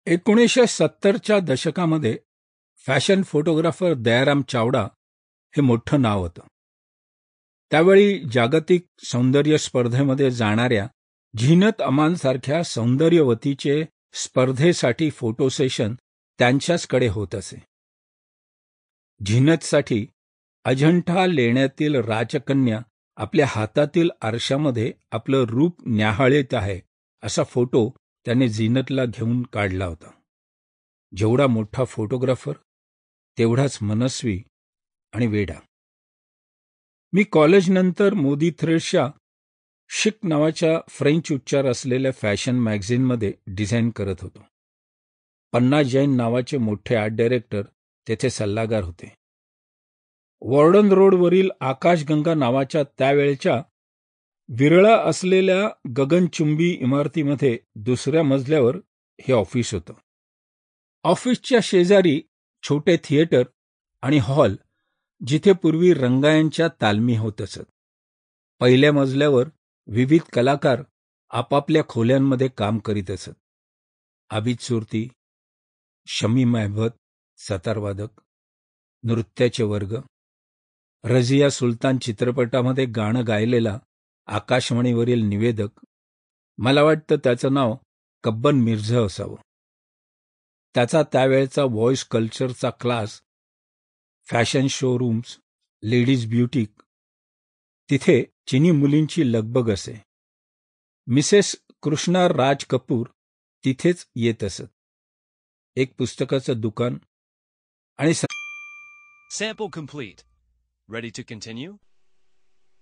1970च्या दशकामध्ये fashion photographer Dayaram Chavda हे मोठं नाव होतं. त्यावेळी जागतिक सौंदर्य स्पर्धेमध्ये जाणाऱ्या झीनत अमानसारख्या सौंदर्यवतीचे स्पर्धेसाठी फोटो सेशन त्यांच्याचकडे होत असे. झीनतसाठी अजंठा लेण्यातील राजकन्या आपल्या हातातील आरशामध्ये आपलं रूप न्याहाळीत आहे असा फोटो त्याने झीनतला घेऊन काढला होता. जेवढा मोठा फोटोग्राफर तेवढाच मनस्वी आणि वेडा. मी कॉलेजनंतर मोदी थ्रेड्सच्या शिक नावाच्या फ्रेंच उच्चार असलेल्या फॅशन मॅगझिनमध्ये डिझाईन करत होतो. पन्ना जैन नावाचे मोठे आर्ट डायरेक्टर तेथे सल्लागार होते. वॉर्डन रोडवरील आकाशगंगा नावाच्या त्यावेळच्या विरळा असलेल्या गगनचुंबी इमारतीमध्ये दुसऱ्या मजल्यावर हे ऑफिस होतं. ऑफिसच्या शेजारी छोटे थिएटर आणि हॉल, जिथे पूर्वी रंगायनच्या तालमी होत असत. पहिल्या मजल्यावर विविध कलाकार आपापल्या खोल्यांमध्ये काम करीत असत. आबिद सुरती, शमीम अहमद सतारवादक, नृत्याचे वर्ग, रझिया सुलतान चित्रपटामध्ये गाणं गायलेला आकाशवाणीवरील निवेदक, मला वाटतं त्याचं नाव कब्बन मिर्झा असावं. त्याचा त्यावेळचा व्हॉइस कल्चरचा class, fashion showrooms, ladies boutique, तिथे चिनी मुलींची लगबग असे. मिसेस कृष्णा राज कपूर तिथेच येत असत. एक पुस्तकाचं दुकान आणि Sample complete. Ready to continue?